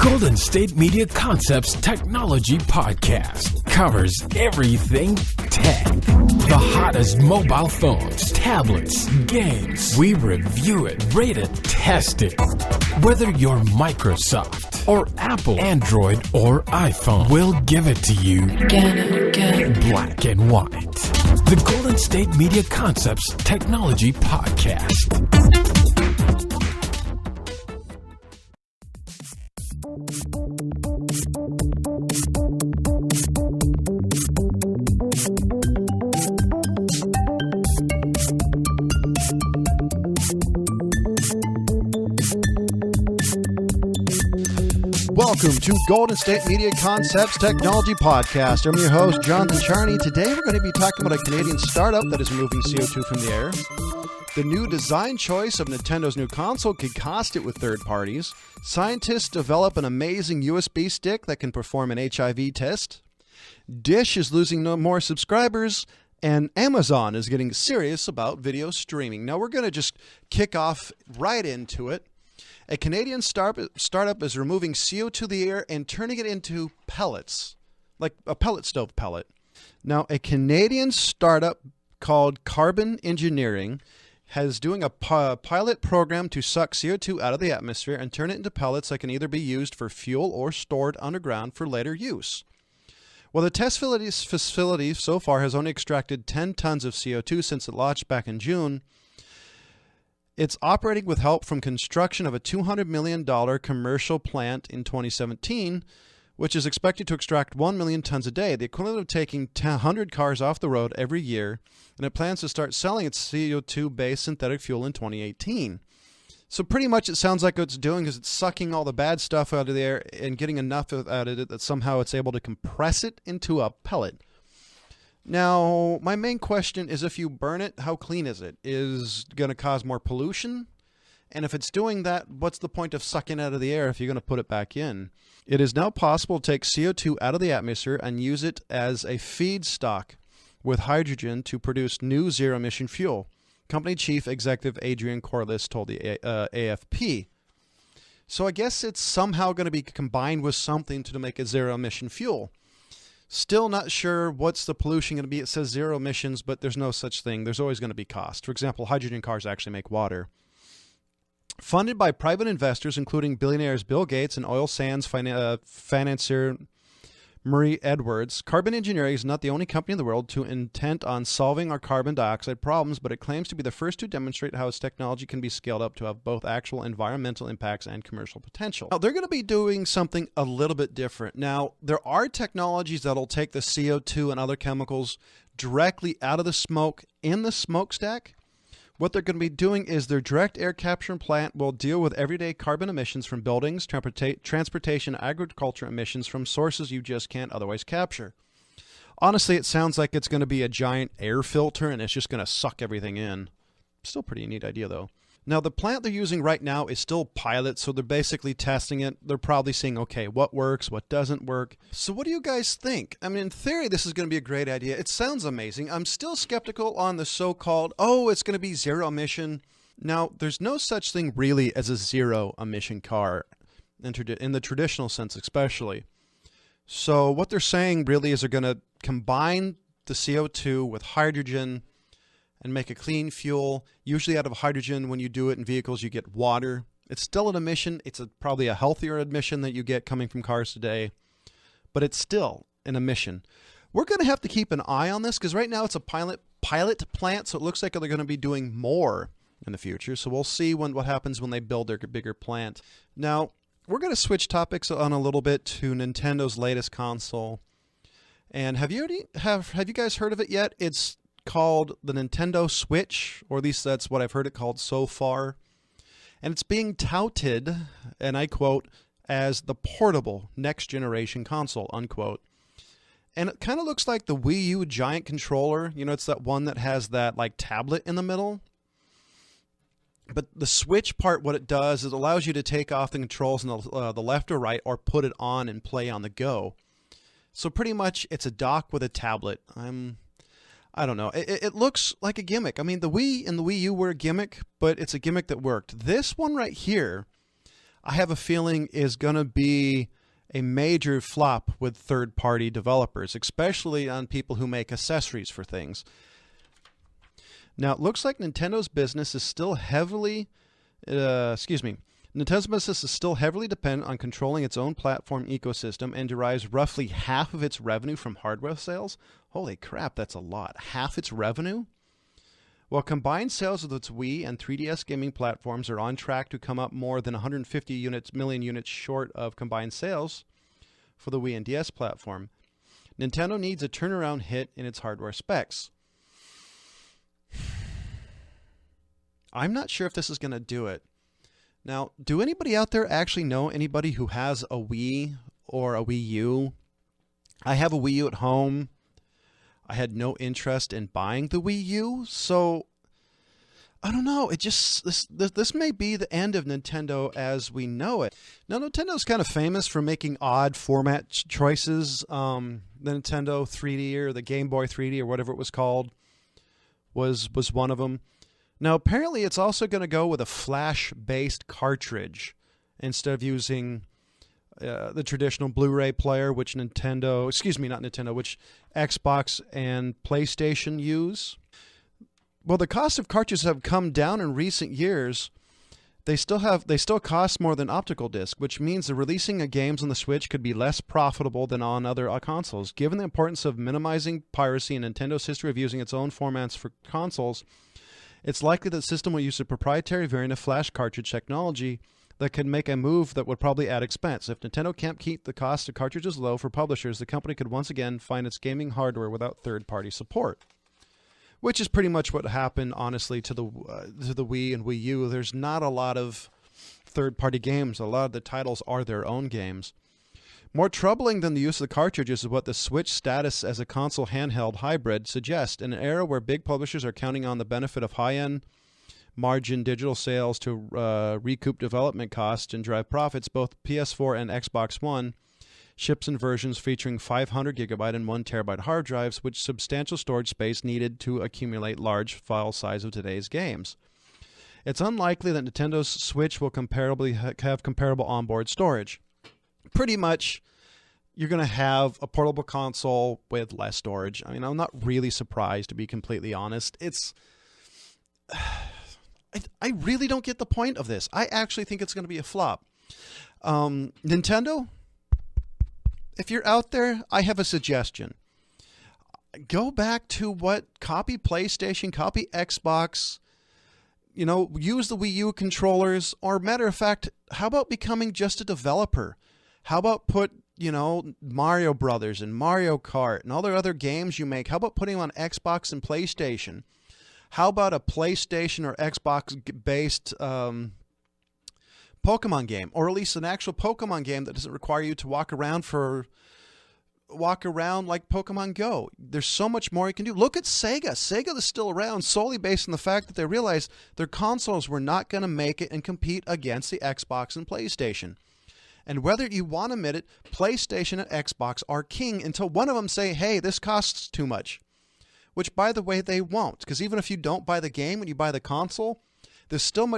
Golden State Media Concepts Technology Podcast covers everything tech. The hottest mobile phones, tablets, games. We review it, rate it, test it. Whether you're Microsoft or Apple, Android or iPhone, we'll give it to you again. Black and white. The Golden State Media Concepts Technology Podcast. Welcome to Golden State Media Concepts Technology Podcast. I'm your host, Jonathan Charney. Today we're going to be talking about a Canadian startup that is removing CO2 from the air. The new design choice of Nintendo's new console could cost it with third parties. Scientists develop an amazing USB stick that can perform an HIV test. Dish is losing no more subscribers. And Amazon is getting serious about video streaming. Now we're going to just kick off right into it. A Canadian startup is removing CO2 to the air and turning it into pellets, like a pellet stove pellet. Now, a Canadian startup called Carbon Engineering is doing a pilot program to suck CO2 out of the atmosphere and turn it into pellets that can either be used for fuel or stored underground for later use. Well, the test facility so far has only extracted 10 tons of CO2 since it launched back in June. It's operating with help from construction of a $200 million commercial plant in 2017, which is expected to extract 1 million tons a day, the equivalent of taking 100 cars off the road every year, and it plans to start selling its CO2-based synthetic fuel in 2018. So pretty much it sounds like what it's doing is it's sucking all the bad stuff out of the air and getting enough out of it that somehow it's able to compress it into a pellet. Now, my main question is, if you burn it, how clean is it? Is it going to cause more pollution? And if it's doing that, what's the point of sucking out of the air if you're going to put it back in? It is now possible to take CO2 out of the atmosphere and use it as a feedstock with hydrogen to produce new zero-emission fuel. Company Chief Executive Adrian Corliss told the AFP. So I guess it's somehow going to be combined with something to make a zero-emission fuel. Still not sure what's the pollution going to be. It says zero emissions, but there's no such thing. There's always going to be cost. For example, hydrogen cars actually make water. Funded by private investors, including billionaires Bill Gates and oil sands financier Murray Edwards, Carbon Engineering is not the only company in the world intent on solving our carbon dioxide problems, but it claims to be the first to demonstrate how its technology can be scaled up to have both actual environmental impacts and commercial potential. Now, they're going to be doing something a little bit different. Now, there are technologies that'll take the CO2 and other chemicals directly out of the smoke in the smokestack. What they're going to be doing is their direct air capture plant will deal with everyday carbon emissions from buildings, transportation, agriculture emissions from sources you just can't otherwise capture. Honestly, it sounds like it's going to be a giant air filter and it's just going to suck everything in. Still pretty neat idea, though. Now, the plant they're using right now is still pilot, so they're basically testing it. They're probably seeing, okay, what works, what doesn't work. So what do you guys think? I mean, in theory, this is going to be a great idea. It sounds amazing. I'm still skeptical on the so-called, it's going to be zero emission. Now, there's no such thing really as a zero emission car, in the traditional sense especially. So what they're saying really is they're going to combine the CO2 with hydrogen and make a clean fuel. Usually out of hydrogen, when you do it in vehicles, you get water. It's still an emission. It's probably a healthier emission that you get coming from cars today, but it's still an emission. We're going to have to keep an eye on this because right now it's a pilot plant, so it looks like they're going to be doing more in the future. So we'll see what happens when they build their bigger plant. Now, we're going to switch topics on a little bit to Nintendo's latest console. And have you guys heard of it yet? It's called the Nintendo Switch, or at least that's what I've heard it called so far. And it's being touted, and I quote, as the portable next generation console, unquote. And it kind of looks like the Wii U giant controller. You know, it's that one that has that like tablet in the middle. But the Switch part, what it does is it allows you to take off the controls on the left or right, or put it on and play on the go. So pretty much it's a dock with a tablet. I don't know. It looks like a gimmick. I mean, the Wii and the Wii U were a gimmick, but it's a gimmick that worked. This one right here, I have a feeling is going to be a major flop with third-party developers, especially on people who make accessories for things. Now, it looks like Nintendo's business is still heavily, Nintendo's business is still heavily dependent on controlling its own platform ecosystem and derives roughly half of its revenue from hardware sales. Holy crap, that's a lot. Half its revenue? While combined sales of its Wii and 3DS gaming platforms are on track to come up more than 150 million units short of combined sales for the Wii and DS platform, Nintendo needs a turnaround hit in its hardware specs. I'm not sure if this is going to do it. Now, do anybody out there actually know anybody who has a Wii or a Wii U? I have a Wii U at home. I had no interest in buying the Wii U, so I don't know. It just this may be the end of Nintendo as we know it. Now, Nintendo's kind of famous for making odd format choices. The Nintendo 3D or the Game Boy 3D or whatever it was called was one of them. Now, apparently, it's also going to go with a flash-based cartridge instead of using the traditional Blu-ray player, which which Xbox and PlayStation use. Well, the cost of cartridges have come down in recent years. They still cost more than optical disc, which means that releasing games on the Switch could be less profitable than on other consoles. Given the importance of minimizing piracy and Nintendo's history of using its own formats for consoles, it's likely that the system will use a proprietary variant of flash cartridge technology that can make a move that would probably add expense. If Nintendo can't keep the cost of cartridges low for publishers, the company could once again find its gaming hardware without third-party support. Which is pretty much what happened, honestly, to the Wii and Wii U. There's not a lot of third-party games. A lot of the titles are their own games. More troubling than the use of the cartridges is what the Switch status as a console handheld hybrid suggests. In an era where big publishers are counting on the benefit of high-end margin digital sales to recoup development costs and drive profits, both PS4 and Xbox One ships in versions featuring 500 gigabyte and 1 terabyte hard drives, which substantial storage space needed to accumulate large file size of today's games. It's unlikely that Nintendo's Switch will have comparable onboard storage. Pretty much, you're going to have a portable console with less storage. I mean, I'm not really surprised, to be completely honest. I really don't get the point of this. I actually think it's going to be a flop. Nintendo, if you're out there, I have a suggestion. Go back to copy PlayStation, copy Xbox, use the Wii U controllers, or matter of fact, how about becoming just a developer? How about put, Mario Brothers and Mario Kart and all the other games you make? How about putting them on Xbox and PlayStation? How about a PlayStation or Xbox-based Pokemon game, or at least an actual Pokemon game that doesn't require you to walk around like Pokemon Go? There's so much more you can do. Look at Sega. Sega is still around solely based on the fact that they realized their consoles were not going to make it and compete against the Xbox and PlayStation. And whether you want to admit it, PlayStation and Xbox are king until one of them say, hey, this costs too much. Which, by the way, they won't. Because even if you don't buy the game when you buy the console, there's still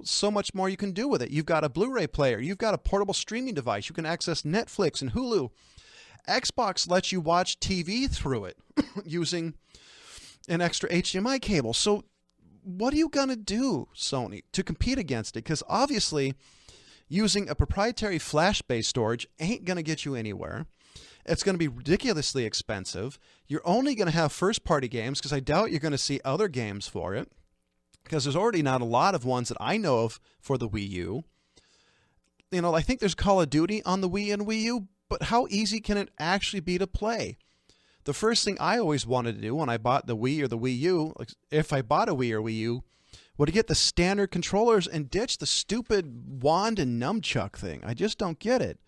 so much more you can do with it. You've got a Blu-ray player. You've got a portable streaming device. You can access Netflix and Hulu. Xbox lets you watch TV through it using an extra HDMI cable. So what are you going to do, Sony, to compete against it? Because obviously, using a proprietary flash-based storage ain't going to get you anywhere. It's going to be ridiculously expensive. You're only going to have first-party games, because I doubt you're going to see other games for it, because there's already not a lot of ones that I know of for the Wii U. I think there's Call of Duty on the Wii and Wii U, but how easy can it actually be to play? The first thing I always wanted to do when I bought the Wii or the Wii U, if I bought a Wii or Wii U, would to get the standard controllers and ditch the stupid wand and nunchuck thing. I just don't get it.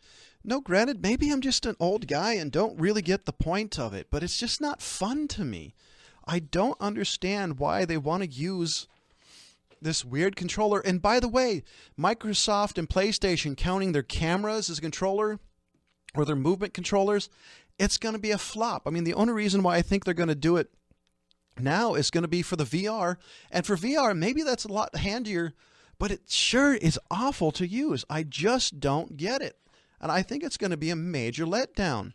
No, granted, maybe I'm just an old guy and don't really get the point of it, but it's just not fun to me. I don't understand why they want to use this weird controller. And by the way, Microsoft and PlayStation counting their cameras as a controller or their movement controllers, it's going to be a flop. I mean, the only reason why I think they're going to do it now is going to be for the VR. And for VR, maybe that's a lot handier but it sure is awful to use. I just don't get it. And I think it's going to be a major letdown.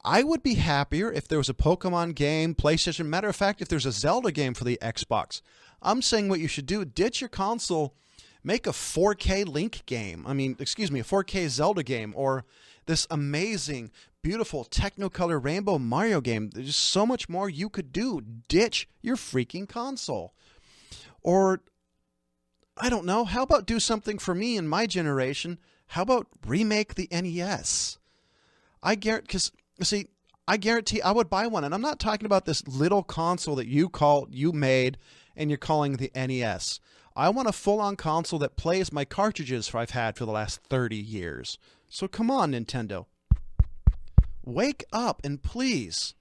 I would be happier if there was a Pokemon game, PlayStation. Matter of fact, if there's a Zelda game for the Xbox. I'm saying what you should do, ditch your console, make a 4K Link game. A 4K Zelda game, or this amazing, beautiful Technicolor Rainbow Mario game. There's so much more you could do. Ditch your freaking console. Or, I don't know, how about do something for me in my generation? How about remake the NES? I guarantee I would buy one. And I'm not talking about this little console that you made and you're calling the NES. I want a full-on console that plays my cartridges I've had for the last 30 years. So come on, Nintendo. Wake up and please.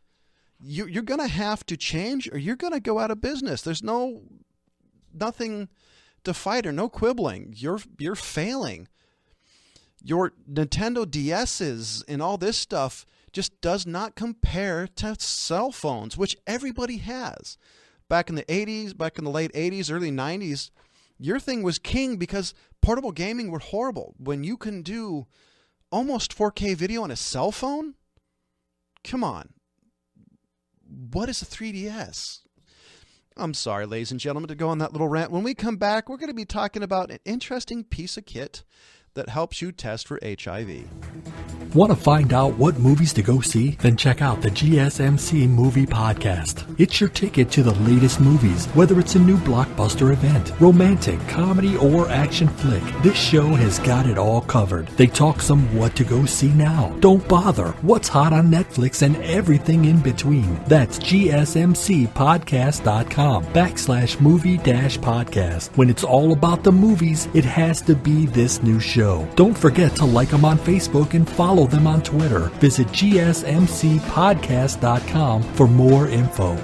You're going to have to change or you're going to go out of business. There's nothing to fight or no quibbling. You're failing. Your Nintendo DS's and all this stuff just does not compare to cell phones, which everybody has. Back in the 80s, back in the late 80s, early 90s, your thing was king because portable gaming were horrible. When you can do almost 4K video on a cell phone? Come on. What is a 3DS? I'm sorry, ladies and gentlemen, to go on that little rant. When we come back, we're going to be talking about an interesting piece of kit that helps you test for HIV. Want to find out what movies to go see? Then check out the GSMC Movie Podcast. It's your ticket to the latest movies, whether it's a new blockbuster event, romantic, comedy, or action flick. This show has got it all covered. They talk some what to go see now, don't bother, what's hot on Netflix, and everything in between. That's gsmcpodcast.com/movie-podcast. When it's all about the movies, it has to be this new show. Don't forget to like them on Facebook and follow them on Twitter. Visit gsmcpodcast.com for more info.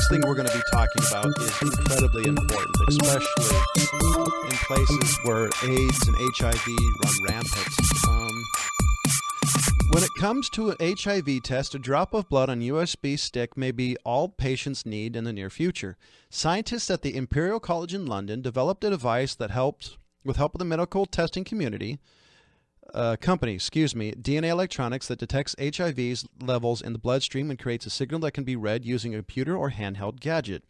Thing we're going to be talking about is incredibly important, especially in places where AIDS and HIV run rampant. When it comes to an HIV test, a drop of blood on USB stick may be all patients need in the near future. Scientists at the Imperial College in London developed a device that helped, with help of the medical testing company, DNA Electronics, that detects HIV's levels in the bloodstream and creates a signal that can be read using a computer or handheld gadget.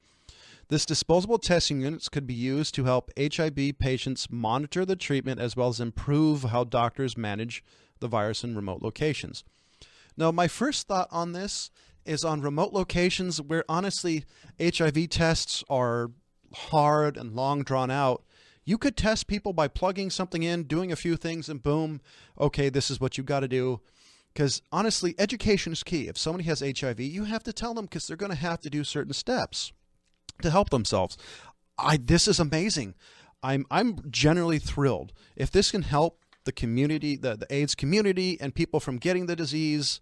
This disposable testing units could be used to help HIV patients monitor the treatment as well as improve how doctors manage the virus in remote locations. Now, my first thought on this is on remote locations where honestly HIV tests are hard and long drawn out. You could test people by plugging something in, doing a few things, and boom, okay, this is what you got to do. Because honestly, education is key. If somebody has HIV, you have to tell them because they're going to have to do certain steps to help themselves. This is amazing. I'm generally thrilled. If this can help the community, the AIDS community, and people from getting the disease,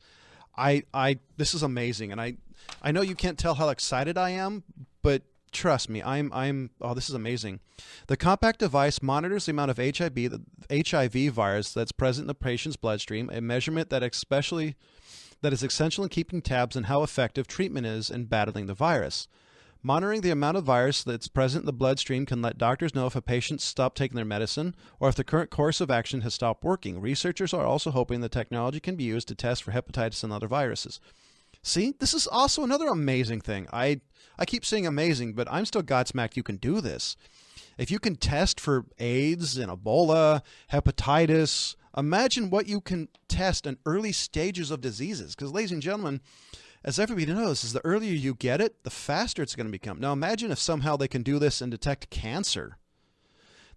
this is amazing. And I know you can't tell how excited I am, but trust me, this is amazing. The compact device monitors the amount of the HIV virus that's present in the patient's bloodstream, a measurement that is essential in keeping tabs on how effective treatment is in battling the virus. Monitoring the amount of virus that's present in the bloodstream can let doctors know if a patient stopped taking their medicine or if the current course of action has stopped working. Researchers are also hoping the technology can be used to test for hepatitis and other viruses. See, this is also another amazing thing. I keep saying amazing, but I'm still Godsmacked you can do this. If you can test for AIDS and Ebola, hepatitis, imagine what you can test in early stages of diseases. Because, ladies and gentlemen, as everybody knows, is the earlier you get it, the faster it's going to become. Now, imagine if somehow they can do this and detect cancer.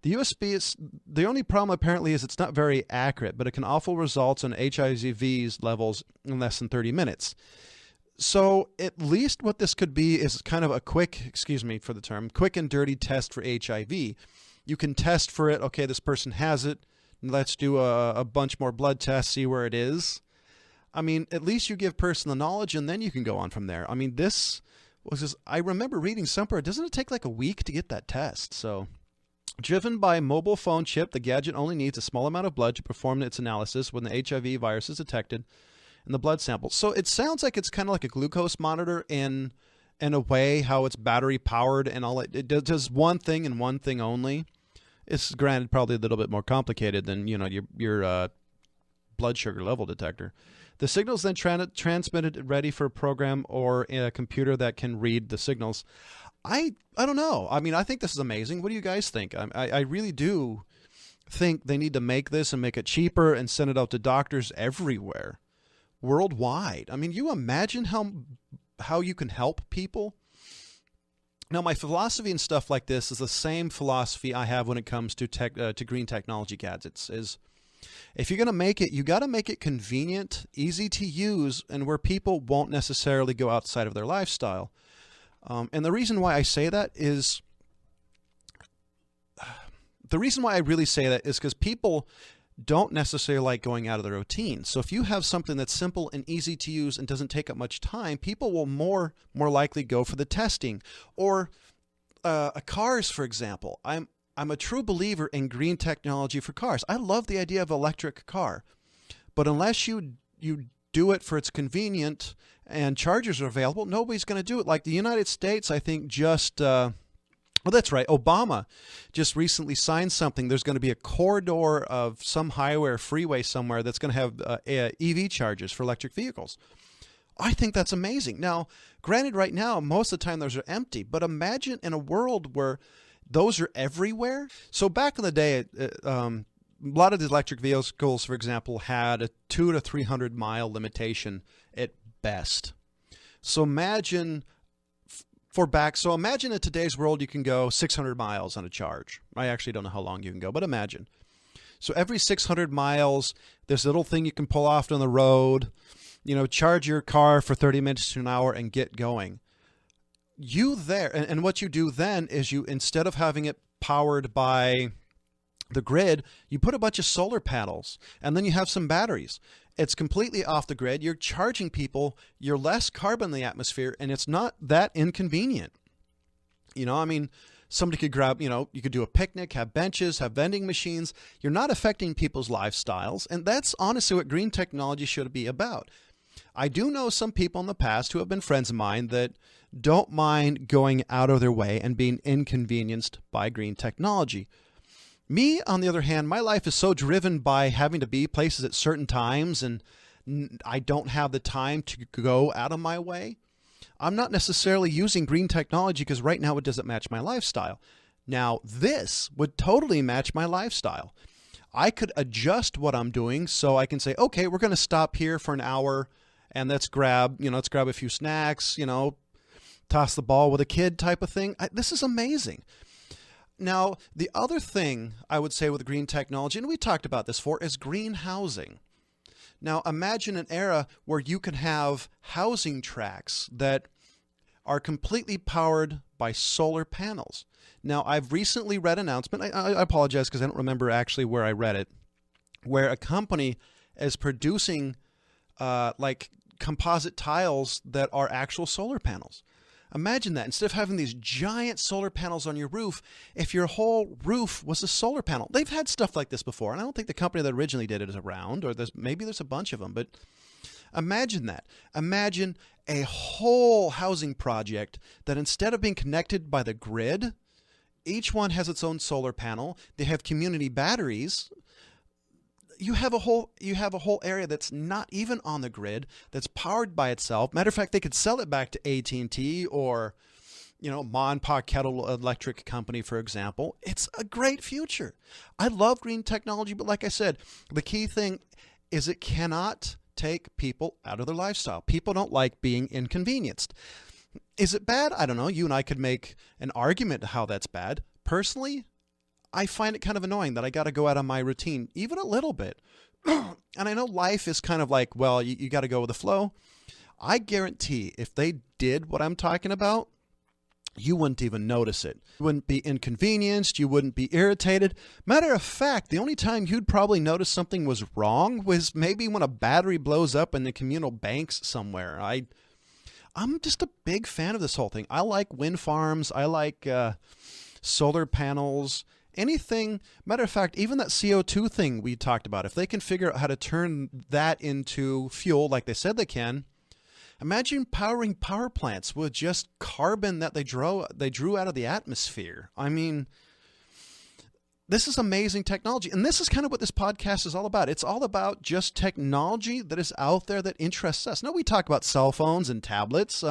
The USB the only problem apparently is it's not very accurate, but it can offer results on HIV's levels in less than 30 minutes. So at least what this could be is kind of a quick, excuse me for the term, quick and dirty test for HIV. You can test for it. Okay, this person has it. Let's do a bunch more blood tests, see where it is. I mean, at least you give person the knowledge, and then you can go on from there. I mean, this was just, I remember reading somewhere, doesn't it take like a week to get that test? So, driven by a mobile phone chip, the gadget only needs a small amount of blood to perform its analysis when the HIV virus is detected in the blood sample. So it sounds like it's kind of like a glucose monitor in a way, how it's battery powered and all. It does one thing and one thing only. It's granted probably a little bit more complicated than your blood sugar level detector. The signal is then transmitted ready for a program or a computer that can read the signals. I don't know. I mean, I think this is amazing. What do you guys think? I really do think they need to make this and make it cheaper and send it out to doctors everywhere, worldwide. I mean, you imagine how you can help people? Now, my philosophy and stuff like this is the same philosophy I have when it comes to green technology gadgets. Is if you're going to make it, you got to make it convenient, easy to use, and where people won't necessarily go outside of their lifestyle. And the reason why I say that is, the reason why I really say that is because people don't necessarily like going out of their routine. So if you have something that's simple and easy to use and doesn't take up much time, people will more likely go for the testing. Or cars, for example. I'm a true believer in green technology for cars. I love the idea of electric car, but unless you do it for its convenient and chargers are available, nobody's going to do it. Like the United States, I think just that's right. Obama just recently signed something. There's going to be a corridor of some highway or freeway somewhere that's going to have EV chargers for electric vehicles. I think that's amazing. Now, granted, right now, most of the time those are empty, but imagine in a world where those are everywhere. So back in the day, a lot of the electric vehicles, for example, had a 200 to 300 mile limitation at best. So imagine in today's world, you can go 600 miles on a charge. I actually don't know how long you can go, but imagine. So every 600 miles, there's a little thing you can pull off on the road, charge your car for 30 minutes to an hour and get going. And what you do then is instead of having it powered by the grid, you put a bunch of solar panels and then you have some batteries. It's completely off the grid. You're charging people. You're less carbon in the atmosphere, and it's not that inconvenient. I mean, somebody could grab, you could do a picnic, have benches, have vending machines. You're not affecting people's lifestyles, and that's honestly what green technology should be about. I do know some people in the past who have been friends of mine that don't mind going out of their way and being inconvenienced by green technology. Me, on the other hand, my life is so driven by having to be places at certain times, and I don't have the time to go out of my way. I'm not necessarily using green technology because right now it doesn't match my lifestyle. Now, this would totally match my lifestyle. I could adjust what I'm doing so I can say, okay, we're going to stop here for an hour and let's grab a few snacks, toss the ball with a kid type of thing. This is amazing. Now, the other thing I would say with green technology, and we talked about this before, is green housing. Now, imagine an era where you can have housing tracts that are completely powered by solar panels. Now, I've recently read an announcement. I apologize because I don't remember actually where I read it, where a company is producing like composite tiles that are actual solar panels. Imagine that. Instead of having these giant solar panels on your roof, if your whole roof was a solar panel. They've had stuff like this before, and I don't think the company that originally did it is around, or maybe there's a bunch of them, but imagine that. Imagine a whole housing project that instead of being connected by the grid, each one has its own solar panel. They have community batteries. You have a whole area that's not even on the grid, that's powered by itself. Matter of fact, they could sell it back to AT&T or, Ma and Pa Kettle Electric Company, for example. It's a great future. I love green technology, but like I said, the key thing is it cannot take people out of their lifestyle. People don't like being inconvenienced. Is it bad? I don't know. You and I could make an argument how that's bad. Personally, I find it kind of annoying that I got to go out of my routine, even a little bit. And I know life is kind of like, well, you got to go with the flow. I guarantee if they did what I'm talking about, you wouldn't even notice it. You wouldn't be inconvenienced. You wouldn't be irritated. Matter of fact, the only time you'd probably notice something was wrong was maybe when a battery blows up in the communal banks somewhere. I'm just a big fan of this whole thing. I like wind farms. I like solar panels. Anything. Matter of fact, even that CO2 thing we talked about, if they can figure out how to turn that into fuel like they said they can, imagine powering power plants with just carbon that they drew out of the atmosphere. I mean, this is amazing technology. And this is kind of what this podcast is all about. It's all about just technology that is out there that interests us. Now, we talk about cell phones and tablets.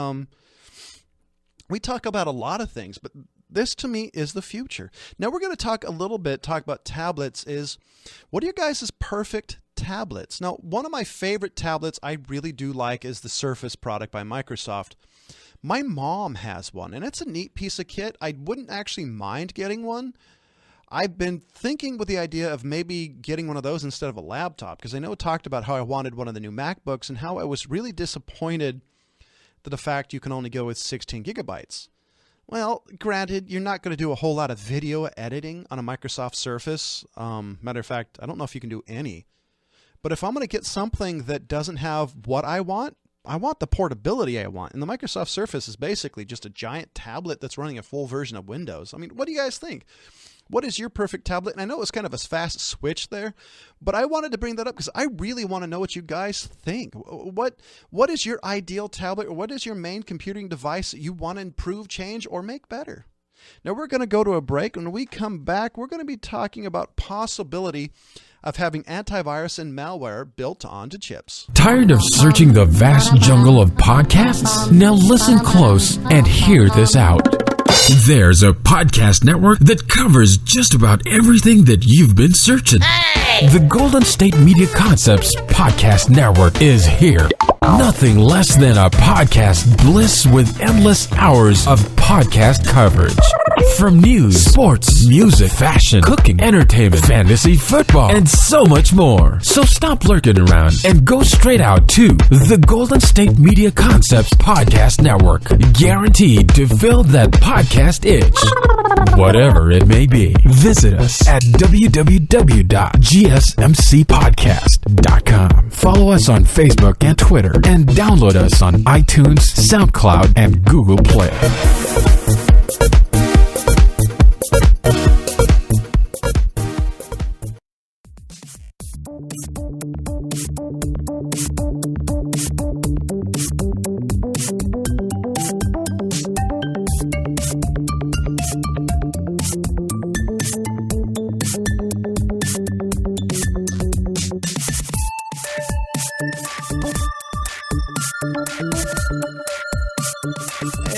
We talk about a lot of things, but this to me is the future. Now, we're going to talk about tablets. What are your guys' perfect tablets? Now, one of my favorite tablets I really do like is the Surface product by Microsoft. My mom has one, and it's a neat piece of kit. I wouldn't actually mind getting one. I've been thinking with the idea of maybe getting one of those instead of a laptop, because I know I talked about how I wanted one of the new MacBooks and how I was really disappointed that the fact you can only go with 16 gigabytes. Well, granted, you're not going to do a whole lot of video editing on a Microsoft Surface. Matter of fact, I don't know if you can do any. But if I'm going to get something that doesn't have what I want the portability I want. And the Microsoft Surface is basically just a giant tablet that's running a full version of Windows. I mean, what do you guys think? What is your perfect tablet? And I know it was kind of a fast switch there, but I wanted to bring that up because I really want to know what you guys think. What is your ideal tablet, or what is your main computing device that you want to improve, change, or make better? Now we're going to go to a break. When we come back, we're going to be talking about possibility of having antivirus and malware built onto chips. Tired of searching the vast jungle of podcasts? Now listen close and hear this out. There's a podcast network that covers just about everything that you've been searching. Hey! The Golden State Media Concepts Podcast Network is here. Nothing less than a podcast bliss with endless hours of podcast coverage. From news, sports, music, fashion, cooking, entertainment, fantasy, football, and so much more. So stop lurking around and go straight out to the Golden State Media Concepts Podcast Network. Guaranteed to fill that podcast itch. Whatever it may be. Visit us at www.gsmcpodcast.com. Follow us on Facebook and Twitter, and download us on iTunes, SoundCloud, and Google Play.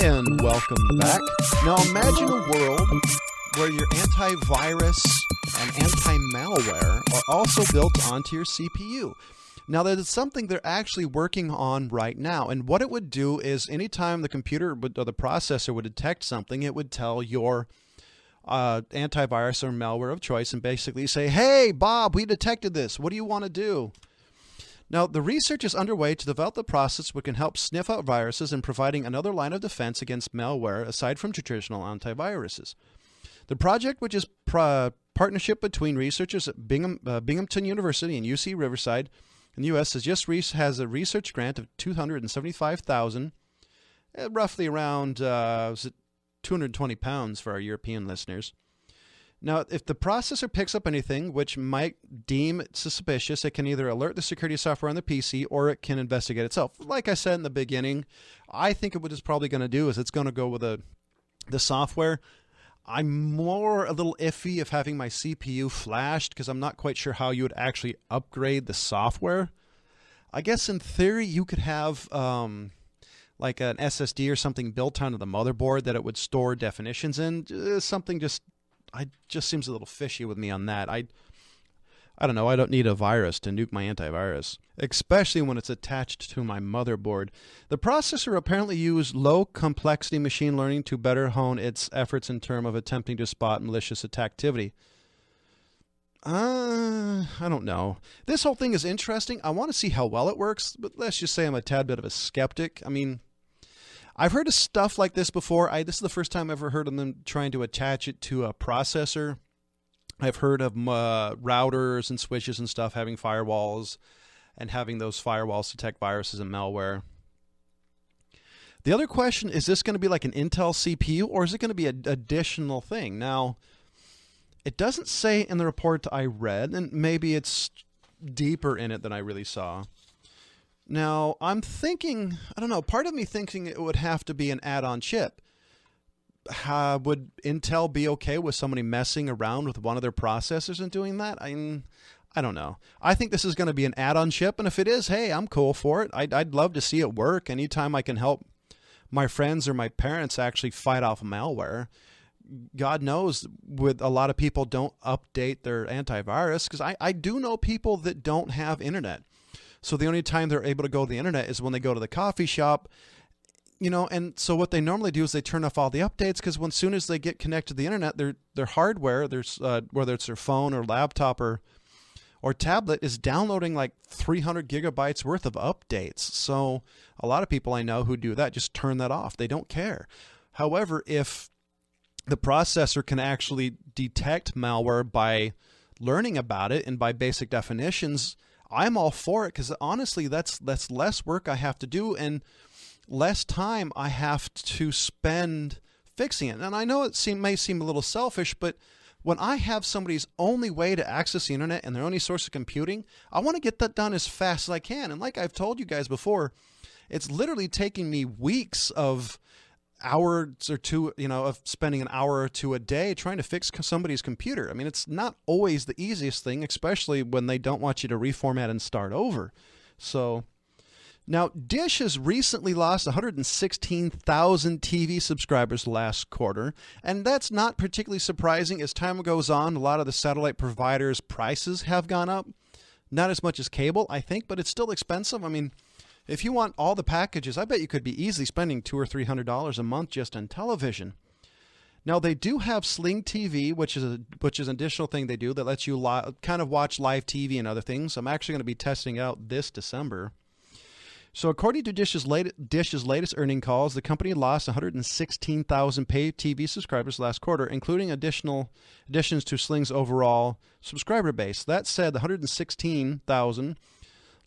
And welcome back. Now imagine a world where your antivirus and anti-malware are also built onto your CPU. Now that is something they're actually working on right now, and what it would do is anytime the computer or the processor would detect something, it would tell your antivirus or malware of choice and basically say, hey Bob, we detected this, what do you want to do? Now, the research is underway to develop the process which can help sniff out viruses and providing another line of defense against malware aside from traditional antiviruses. The project, which is partnership between researchers at Binghamton University and UC Riverside in the U.S., has a research grant of $275,000, roughly around 220 pounds for our European listeners. Now, if the processor picks up anything which might deem suspicious, it can either alert the security software on the PC or it can investigate itself. Like I said in the beginning, I think what it's probably going to do is it's going to go with the software. I'm a little iffy of having my CPU flashed because I'm not quite sure how you would actually upgrade the software. I guess in theory you could have like an SSD or something built onto the motherboard that it would store definitions in. Something just seems a little fishy with me on that. I don't know. I don't need a virus to nuke my antivirus, especially when it's attached to my motherboard. The processor apparently used low-complexity machine learning to better hone its efforts in terms of attempting to spot malicious attack activity. I don't know. This whole thing is interesting. I want to see how well it works, but let's just say I'm a tad bit of a skeptic. I mean, I've heard of stuff like this before. This is the first time I've ever heard of them trying to attach it to a processor. I've heard of routers and switches and stuff having firewalls and having those firewalls detect viruses and malware. The other question, is this going to be like an Intel CPU or is it going to be an additional thing? Now, it doesn't say in the report I read, and maybe it's deeper in it than I really saw. Now, I'm thinking, I don't know, part of me thinking it would have to be an add-on chip. Would Intel be okay with somebody messing around with one of their processors and doing that? I don't know. I think this is going to be an add-on chip, and if it is, hey, I'm cool for it. I'd love to see it work. Anytime I can help my friends or my parents actually fight off malware. God knows, with a lot of people don't update their antivirus, because I do know people that don't have internet. So the only time they're able to go to the internet is when they go to the coffee shop, and so what they normally do is they turn off all the updates, because as soon as they get connected to the internet, their hardware, whether it's their phone or laptop or tablet, is downloading like 300 gigabytes worth of updates. So a lot of people I know who do that just turn that off. They don't care. However, if the processor can actually detect malware by learning about it and by basic definitions, I'm all for it, because honestly, that's less work I have to do and less time I have to spend fixing it. And I know it may seem a little selfish, but when I have somebody's only way to access the internet and their only source of computing, I want to get that done as fast as I can. And like I've told you guys before, it's literally taking me weeks of hours or two, of spending an hour or two a day trying to fix somebody's computer. I mean, it's not always the easiest thing, especially when they don't want you to reformat and start over. So now, Dish has recently lost 116,000 TV subscribers last quarter, and that's not particularly surprising. As time goes on, a lot of the satellite providers' prices have gone up. Not as much as cable, I think, but it's still expensive. I mean, if you want all the packages, I bet you could be easily spending $200 or $300 a month just on television. Now, they do have Sling TV, which is an additional thing they do that lets you kind of watch live TV and other things. I'm actually going to be testing out this December. So according to Dish's latest earning calls, the company lost 116,000 paid TV subscribers last quarter, including additions to Sling's overall subscriber base. That said, the 116,000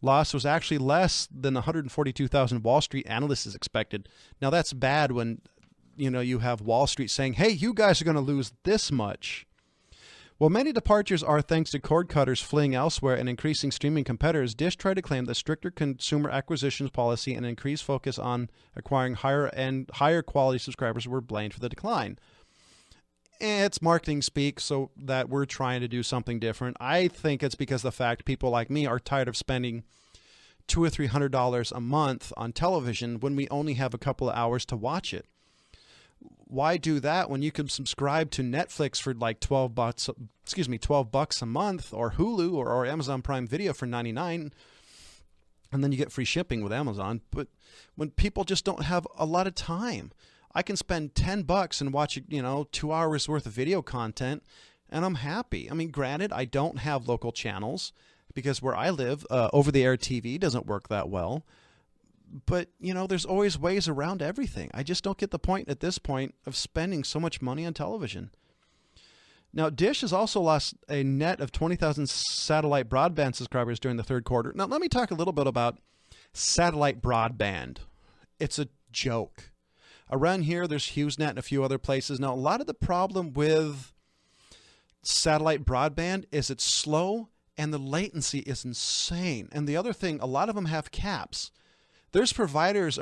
loss was actually less than the 142,000 Wall Street analysts expected. Now that's bad when you have Wall Street saying, hey, you guys are going to lose this much. While many departures are thanks to cord cutters fleeing elsewhere and increasing streaming competitors, Dish tried to claim that stricter consumer acquisitions policy and increased focus on acquiring higher quality subscribers were blamed for the decline. It's marketing speak, so that we're trying to do something different. I think it's because of the fact people like me are tired of spending $200 or $300 a month on television when we only have a couple of hours to watch it. Why do that when you can subscribe to Netflix for like $12 a month, or Hulu or Amazon Prime Video for $99, and then you get free shipping with Amazon? But when people just don't have a lot of time, I can spend $10 and watch 2 hours worth of video content, and I'm happy. I mean, granted, I don't have local channels because where I live, over-the-air TV doesn't work that well. But, there's always ways around everything. I just don't get the point at this point of spending so much money on television. Now, Dish has also lost a net of 20,000 satellite broadband subscribers during the third quarter. Now, let me talk a little bit about satellite broadband. It's a joke. Around here, there's HughesNet and a few other places. Now, a lot of the problem with satellite broadband is it's slow and the latency is insane. And the other thing, a lot of them have caps. There's providers